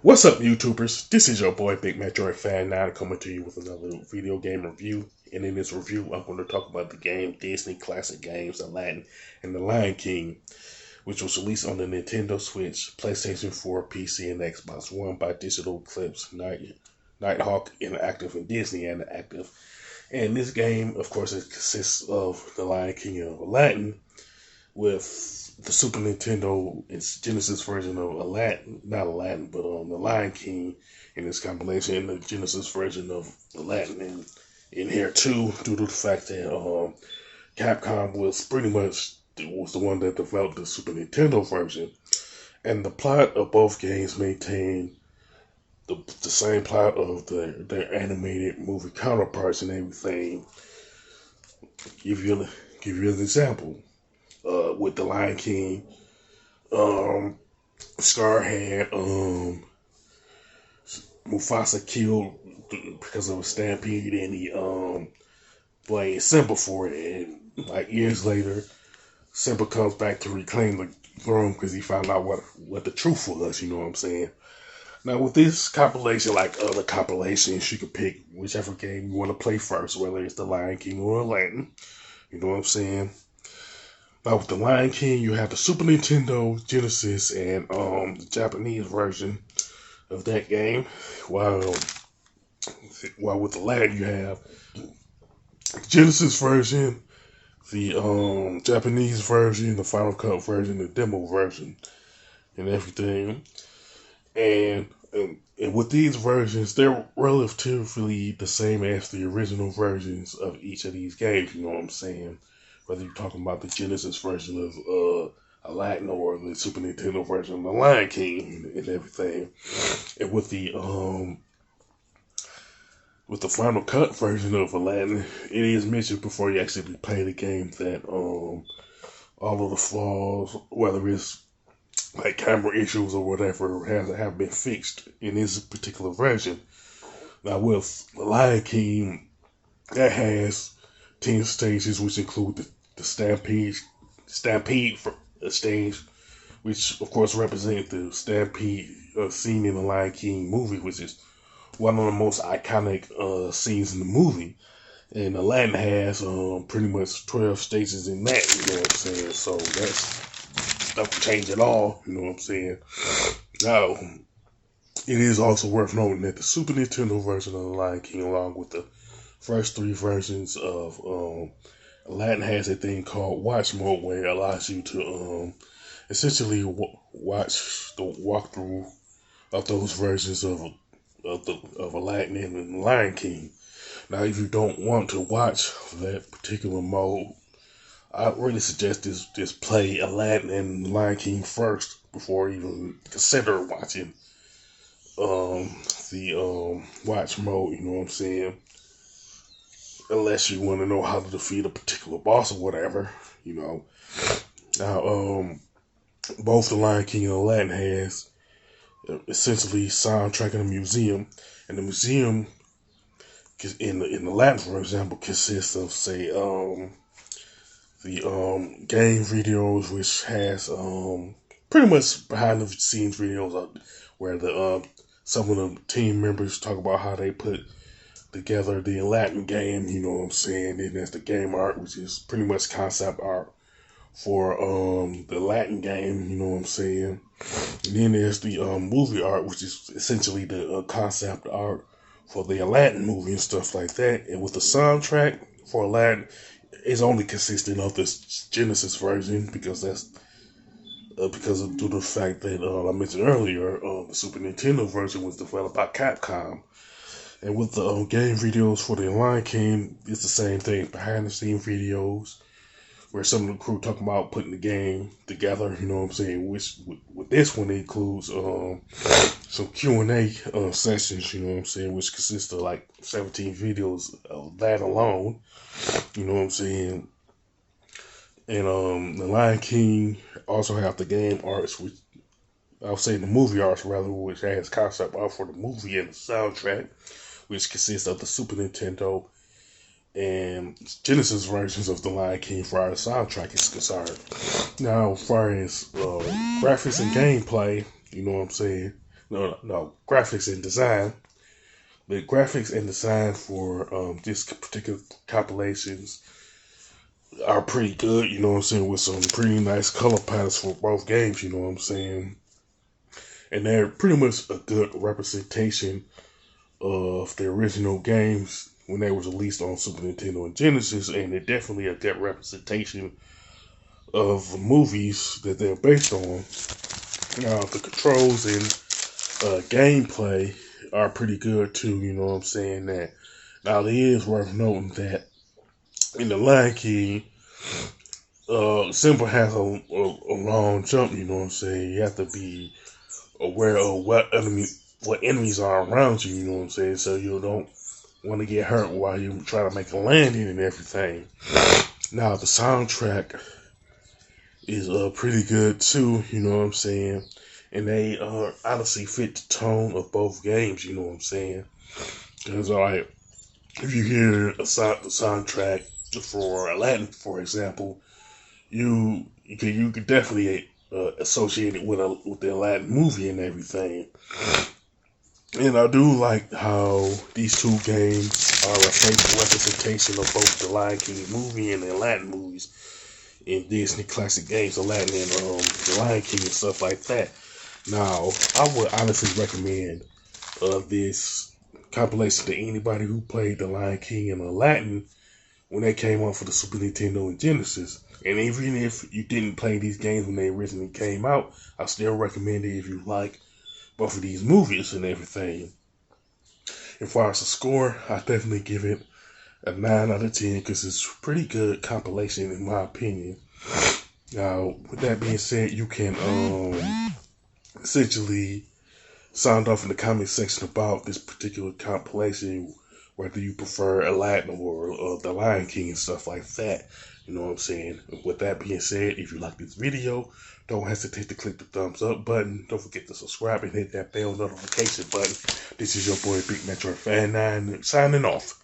What's up, YouTubers? This is your boy Big Metroid Fan 9 coming to you with another video game review. And in this review, I'm going to talk about the game Disney classic games Aladdin and The Lion King, which was released on the Nintendo Switch, PlayStation 4, PC, and Xbox One by Digital Eclipse, Nighthawk Interactive, and Disney Interactive. And this game, of course, it consists of The Lion King and Aladdin, with the Super Nintendo, it's Genesis version of Aladdin, not Aladdin, but The Lion King in this compilation, and the Genesis version of Aladdin in here too, due to the fact that Capcom was pretty much was the one that developed the Super Nintendo version, and the plot of both games maintain the same plot of their animated movie counterparts and everything. Give you an example. With The Lion King, Scar had Mufasa killed because of a stampede, and he blamed Simba for it. And like years later, Simba comes back to reclaim the throne because he found out what the truth was. You know what I'm saying? Now with this compilation, like other compilations, you can pick whichever game you want to play first, whether it's The Lion King or Aladdin. You know what I'm saying? Now with The Lion King, you have the Super Nintendo, Genesis, and the Japanese version of that game. While with Aladdin, you have Genesis version, the Japanese version, the Final Cut version, the demo version, and everything. And with these versions, they're relatively the same as the original versions of each of these games. You know what I'm saying? Whether you're talking about the Genesis version of Aladdin or the Super Nintendo version of The Lion King and everything. And with the Final Cut version of Aladdin, it is mentioned before you actually play the game that all of the flaws, whether it's like camera issues or whatever, have been fixed in this particular version. Now with The Lion King, that has 10 stages, which include the Stampede stage, which of course represents the Stampede scene in the Lion King movie, which is one of the most iconic scenes in the movie. And Aladdin has pretty much 12 stages in that, you know what I'm saying? So that's not change at all, you know what I'm saying? Now, it is also worth noting that the Super Nintendo version of The Lion King, along with the first three versions of Aladdin, has a thing called watch mode, where it allows you to essentially watch the walkthrough of those versions of Aladdin and The Lion King. Now, if you don't want to watch that particular mode, I really suggest just play Aladdin and The Lion King first before even consider watching the watch mode. You know what I'm saying? Unless you want to know how to defeat a particular boss or whatever, you know. Now, both The Lion King and Aladdin has essentially soundtrack in a museum, and the museum in Aladdin, for example, consists of, say, the game videos, which has pretty much behind the scenes videos where the some of the team members talk about how they put together the Aladdin game, you know what I'm saying? And there's the game art, which is pretty much concept art for the Aladdin game, you know what I'm saying? And then there's the movie art, which is essentially the concept art for the Aladdin movie and stuff like that. And with the soundtrack for Aladdin, it's only consistent of this Genesis version, because that's because of due to the fact that I mentioned earlier, the Super Nintendo version was developed by Capcom. And with the game videos for the Lion King, it's the same thing. Behind the scene videos, where some of the crew talking about putting the game together, you know what I'm saying? Which with this one, it includes some Q&A sessions, you know what I'm saying? Which consists of like 17 videos of that alone, you know what I'm saying? And the Lion King also have the game arts, which I'll say the movie arts rather, which has concept art for the movie and the soundtrack, which consists of the Super Nintendo and Genesis versions of The Lion King for our soundtrack is concerned. Now, as far as graphics and gameplay, you know what I'm saying? No, graphics and design. The graphics and design for this particular compilations are pretty good, you know what I'm saying, with some pretty nice color palettes for both games, you know what I'm saying. And they're pretty much a good representation of the original games when they was released on Super Nintendo and Genesis, and they're definitely a good representation of the movies that they're based on. Now, the controls and gameplay are pretty good too, you know what I'm saying. That now it is worth noting that in the Lion King, Simba has a long jump, you know what I'm saying. You have to be aware of what enemies are around you, you know what I'm saying, so you don't want to get hurt while you try to make a landing and everything. Now the soundtrack is pretty good too, you know what I'm saying, and they honestly fit the tone of both games, you know what I'm saying. Because alright, if you hear the soundtrack for Aladdin, for example, you could definitely associate it with the Aladdin movie and everything. And I do like how these two games are a faithful representation of both the Lion King movie and the Aladdin movies in Disney classic games, Aladdin and the Lion King and stuff like that. Now, I would honestly recommend this compilation to anybody who played the Lion King and Aladdin when they came out for the Super Nintendo and Genesis. And even if you didn't play these games when they originally came out, I still recommend it if you like both of these movies and everything. As far as the score, I definitely give it a 9 out of 10 because it's a pretty good compilation in my opinion. Now, with that being said, you can essentially sound off in the comment section about this particular compilation, whether you prefer Aladdin or the Lion King and stuff like that. You know what I'm saying? With that being said, if you like this video, don't hesitate to click the thumbs up button. Don't forget to subscribe and hit that bell notification button. This is your boy Big Metro Fan 9 signing off.